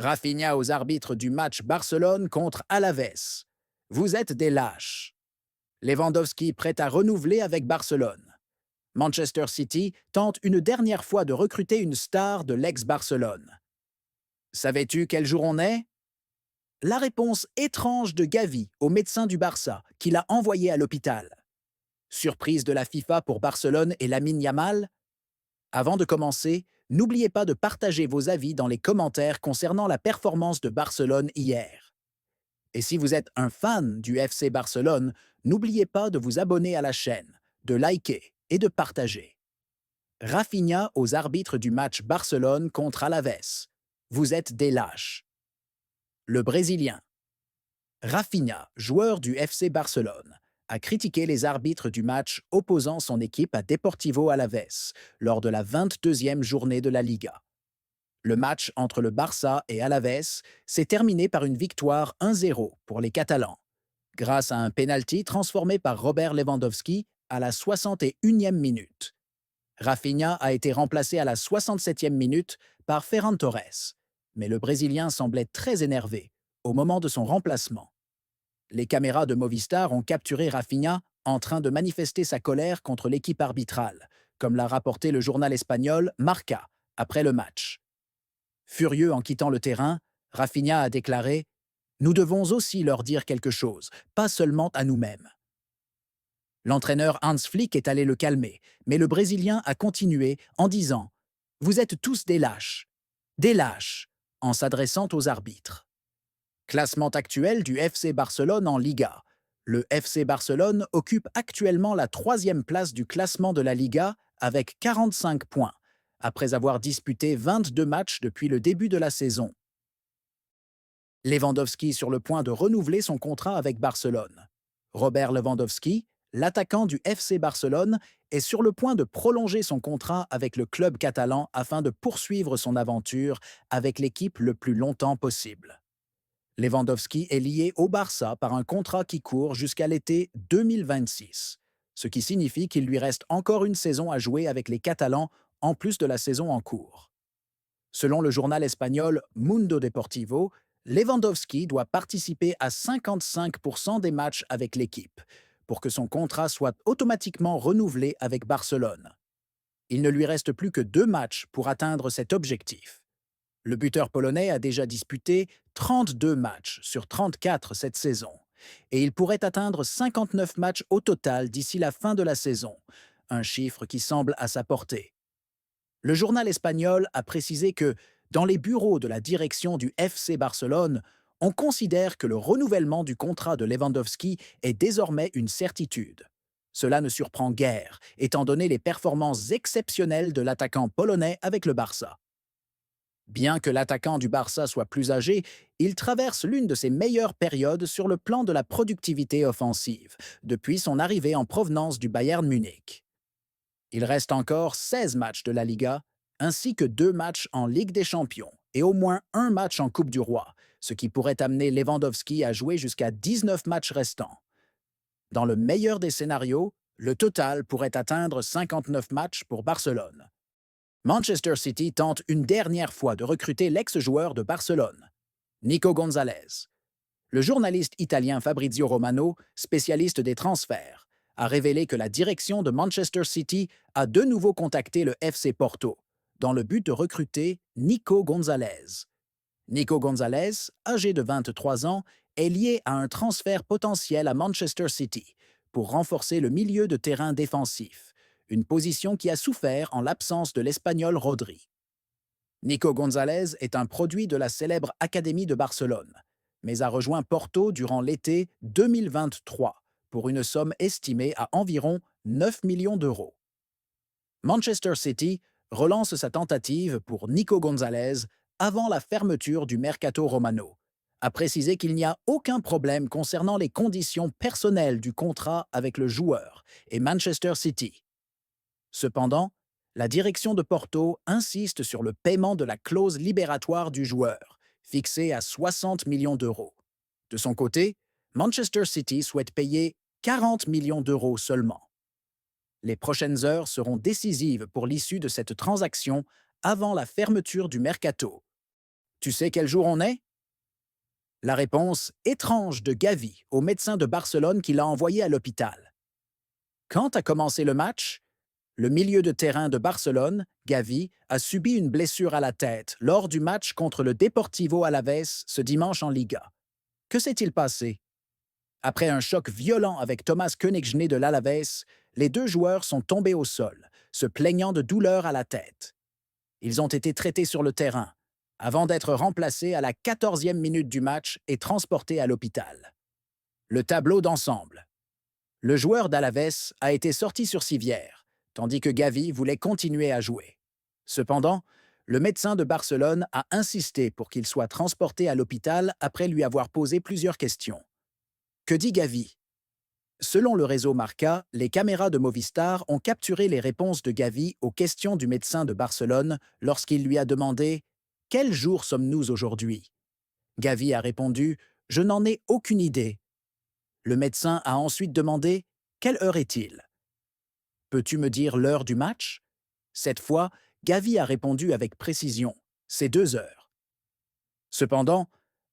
Rafinha aux arbitres du match Barcelone contre Alaves. Vous êtes des lâches. Lewandowski prêt à renouveler avec Barcelone. Manchester City tente une dernière fois de recruter une star de l'ex-Barcelone. Savais-tu quel jour on est? La réponse étrange de Gavi au médecin du Barça qui l'a envoyé à l'hôpital. Surprise de la FIFA pour Barcelone et Lamine Yamal? Avant de commencer, n'oubliez pas de partager vos avis dans les commentaires concernant la performance de Barcelone hier. Et si vous êtes un fan du FC Barcelone, n'oubliez pas de vous abonner à la chaîne, de liker et de partager. Rafinha aux arbitres du match Barcelone contre Alaves. Vous êtes des lâches. Le Brésilien. Rafinha, joueur du FC Barcelone, a critiqué les arbitres du match opposant son équipe à Deportivo Alaves lors de la 22e journée de la Liga. Le match entre le Barça et Alaves s'est terminé par une victoire 1-0 pour les Catalans, grâce à un pénalty transformé par Robert Lewandowski à la 61e minute. Rafinha a été remplacé à la 67e minute par Ferran Torres, mais le Brésilien semblait très énervé au moment de son remplacement. Les caméras de Movistar ont capturé Rafinha en train de manifester sa colère contre l'équipe arbitrale, comme l'a rapporté le journal espagnol Marca après le match. Furieux en quittant le terrain, Rafinha a déclaré « Nous devons aussi leur dire quelque chose, pas seulement à nous-mêmes ». L'entraîneur Hans Flick est allé le calmer, mais le Brésilien a continué en disant « Vous êtes tous des lâches », en s'adressant aux arbitres. Classement actuel du FC Barcelone en Liga. Le FC Barcelone occupe actuellement la 3e place du classement de la Liga avec 45 points, après avoir disputé 22 matchs depuis le début de la saison. Lewandowski sur le point de renouveler son contrat avec Barcelone. Robert Lewandowski, l'attaquant du FC Barcelone, est sur le point de prolonger son contrat avec le club catalan afin de poursuivre son aventure avec l'équipe le plus longtemps possible. Lewandowski est lié au Barça par un contrat qui court jusqu'à l'été 2026, ce qui signifie qu'il lui reste encore une saison à jouer avec les Catalans en plus de la saison en cours. Selon le journal espagnol Mundo Deportivo, Lewandowski doit participer à 55% des matchs avec l'équipe pour que son contrat soit automatiquement renouvelé avec Barcelone. Il ne lui reste plus que 2 matchs pour atteindre cet objectif. Le buteur polonais a déjà disputé 32 matchs sur 34 cette saison, et il pourrait atteindre 59 matchs au total d'ici la fin de la saison, un chiffre qui semble à sa portée. Le journal espagnol a précisé que, dans les bureaux de la direction du FC Barcelone, on considère que le renouvellement du contrat de Lewandowski est désormais une certitude. Cela ne surprend guère, étant donné les performances exceptionnelles de l'attaquant polonais avec le Barça. Bien que l'attaquant du Barça soit plus âgé, il traverse l'une de ses meilleures périodes sur le plan de la productivité offensive, depuis son arrivée en provenance du Bayern Munich. Il reste encore 16 matchs de la Liga, ainsi que 2 matchs en Ligue des Champions et au moins un match en Coupe du Roi, ce qui pourrait amener Lewandowski à jouer jusqu'à 19 matchs restants. Dans le meilleur des scénarios, le total pourrait atteindre 59 matchs pour Barcelone. Manchester City tente une dernière fois de recruter l'ex-joueur de Barcelone, Nico Gonzalez. Le journaliste italien Fabrizio Romano, spécialiste des transferts, a révélé que la direction de Manchester City a de nouveau contacté le FC Porto, dans le but de recruter Nico Gonzalez. Nico Gonzalez, âgé de 23 ans, est lié à un transfert potentiel à Manchester City pour renforcer le milieu de terrain défensif, une position qui a souffert en l'absence de l'Espagnol Rodri. Nico Gonzalez est un produit de la célèbre Académie de Barcelone, mais a rejoint Porto durant l'été 2023 pour une somme estimée à environ 9 millions d'euros. Manchester City relance sa tentative pour Nico Gonzalez avant la fermeture du Mercato Romano, a précisé qu'il n'y a aucun problème concernant les conditions personnelles du contrat avec le joueur et Manchester City. Cependant, la direction de Porto insiste sur le paiement de la clause libératoire du joueur, fixée à 60 millions d'euros. De son côté, Manchester City souhaite payer 40 millions d'euros seulement. Les prochaines heures seront décisives pour l'issue de cette transaction avant la fermeture du mercato. Tu sais quel jour on est? La réponse étrange de Gavi au médecin de Barcelone qui l'a envoyé à l'hôpital. Quand a commencé le match, le milieu de terrain de Barcelone, Gavi, a subi une blessure à la tête lors du match contre le Deportivo Alavés ce dimanche en Liga. Que s'est-il passé? Après un choc violent avec Thomas Koenigsné de l'Alavés, les deux joueurs sont tombés au sol, se plaignant de douleurs à la tête. Ils ont été traités sur le terrain, avant d'être remplacés à la 14e minute du match et transportés à l'hôpital. Le tableau d'ensemble. Le joueur d'Alavés a été sorti sur civière, tandis que Gavi voulait continuer à jouer. Cependant, le médecin de Barcelone a insisté pour qu'il soit transporté à l'hôpital après lui avoir posé plusieurs questions. Que dit Gavi? Selon le réseau Marca, les caméras de Movistar ont capturé les réponses de Gavi aux questions du médecin de Barcelone lorsqu'il lui a demandé « Quel jour sommes-nous aujourd'hui ?» Gavi a répondu « Je n'en ai aucune idée. » Le médecin a ensuite demandé « Quelle heure est-il » ? Peux-tu me dire l'heure du match? Cette fois, Gavi a répondu avec précision « C'est 2 heures ». Cependant,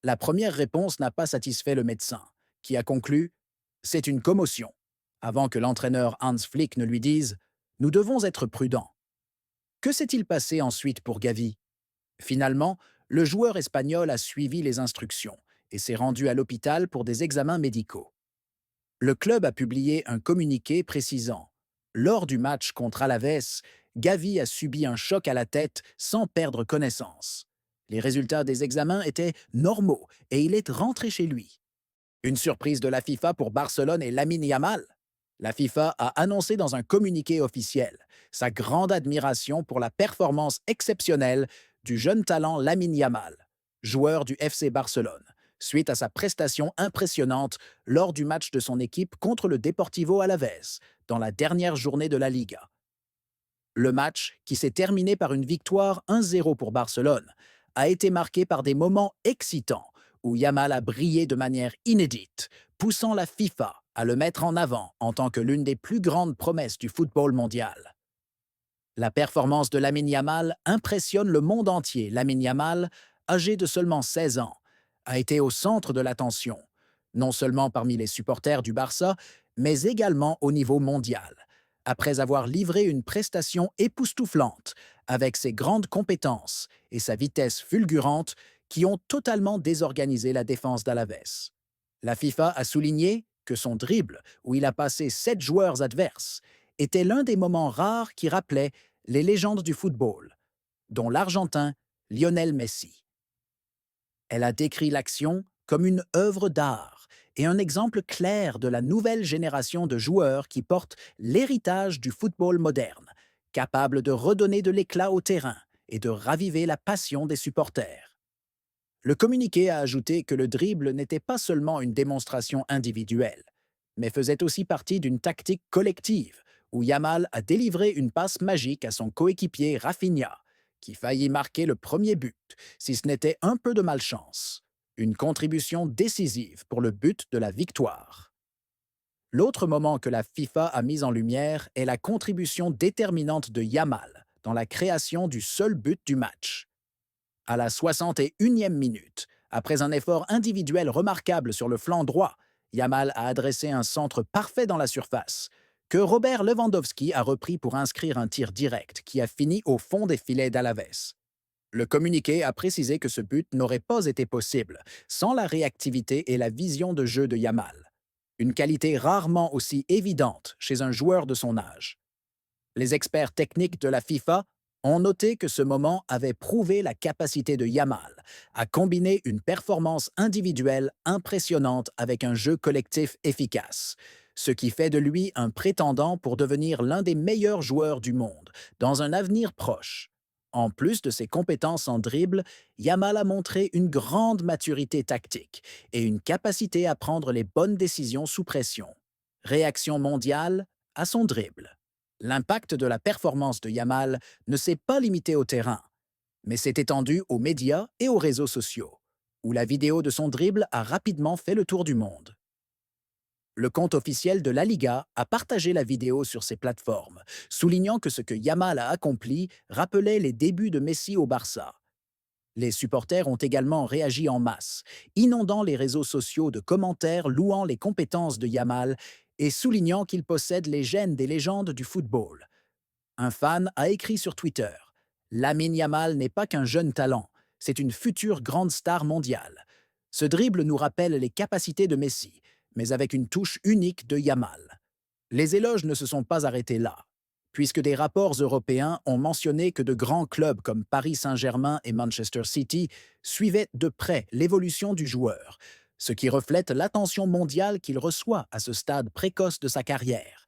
la première réponse n'a pas satisfait le médecin, qui a conclu « C'est une commotion », avant que l'entraîneur Hans Flick ne lui dise « Nous devons être prudents ». Que s'est-il passé ensuite pour Gavi? Finalement, le joueur espagnol a suivi les instructions et s'est rendu à l'hôpital pour des examens médicaux. Le club a publié un communiqué précisant « Lors du match contre Alavés, Gavi a subi un choc à la tête sans perdre connaissance. Les résultats des examens étaient normaux et il est rentré chez lui. » Une surprise de la FIFA pour Barcelone et Lamine Yamal? La FIFA a annoncé dans un communiqué officiel sa grande admiration pour la performance exceptionnelle du jeune talent Lamine Yamal, joueur du FC Barcelone, suite à sa prestation impressionnante lors du match de son équipe contre le Deportivo Alavés dans la dernière journée de la Liga. Le match, qui s'est terminé par une victoire 1-0 pour Barcelone, a été marqué par des moments excitants où Yamal a brillé de manière inédite, poussant la FIFA à le mettre en avant en tant que l'une des plus grandes promesses du football mondial. La performance de Lamine Yamal impressionne le monde entier. Lamine Yamal, âgé de seulement 16 ans, a été au centre de l'attention, non seulement parmi les supporters du Barça, mais également au niveau mondial, après avoir livré une prestation époustouflante avec ses grandes compétences et sa vitesse fulgurante qui ont totalement désorganisé la défense d'Alavés. La FIFA a souligné que son dribble, où il a passé 7 joueurs adverses, était l'un des moments rares qui rappelait les légendes du football, dont l'Argentin Lionel Messi. Elle a décrit l'action comme une œuvre d'art et un exemple clair de la nouvelle génération de joueurs qui portent l'héritage du football moderne, capable de redonner de l'éclat au terrain et de raviver la passion des supporters. Le communiqué a ajouté que le dribble n'était pas seulement une démonstration individuelle, mais faisait aussi partie d'une tactique collective, où Yamal a délivré une passe magique à son coéquipier Rafinha, qui faillit marquer le premier but, si ce n'était un peu de malchance. Une contribution décisive pour le but de la victoire. L'autre moment que la FIFA a mis en lumière est la contribution déterminante de Yamal dans la création du seul but du match. À la 61e minute, après un effort individuel remarquable sur le flanc droit, Yamal a adressé un centre parfait dans la surface, que Robert Lewandowski a repris pour inscrire un tir direct qui a fini au fond des filets d'Alavés. Le communiqué a précisé que ce but n'aurait pas été possible sans la réactivité et la vision de jeu de Yamal, une qualité rarement aussi évidente chez un joueur de son âge. Les experts techniques de la FIFA ont noté que ce moment avait prouvé la capacité de Yamal à combiner une performance individuelle impressionnante avec un jeu collectif efficace, ce qui fait de lui un prétendant pour devenir l'un des meilleurs joueurs du monde dans un avenir proche. En plus de ses compétences en dribble, Yamal a montré une grande maturité tactique et une capacité à prendre les bonnes décisions sous pression. Réaction mondiale à son dribble. L'impact de la performance de Yamal ne s'est pas limité au terrain, mais s'est étendu aux médias et aux réseaux sociaux, où la vidéo de son dribble a rapidement fait le tour du monde. Le compte officiel de la Liga a partagé la vidéo sur ses plateformes, soulignant que ce que Yamal a accompli rappelait les débuts de Messi au Barça. Les supporters ont également réagi en masse, inondant les réseaux sociaux de commentaires louant les compétences de Yamal et soulignant qu'il possède les gènes des légendes du football. Un fan a écrit sur Twitter: Lamine Yamal n'est pas qu'un jeune talent, c'est une future grande star mondiale. Ce dribble nous rappelle les capacités de Messi, mais avec une touche unique de Yamal. Les éloges ne se sont pas arrêtés là, puisque des rapports européens ont mentionné que de grands clubs comme Paris Saint-Germain et Manchester City suivaient de près l'évolution du joueur, ce qui reflète l'attention mondiale qu'il reçoit à ce stade précoce de sa carrière.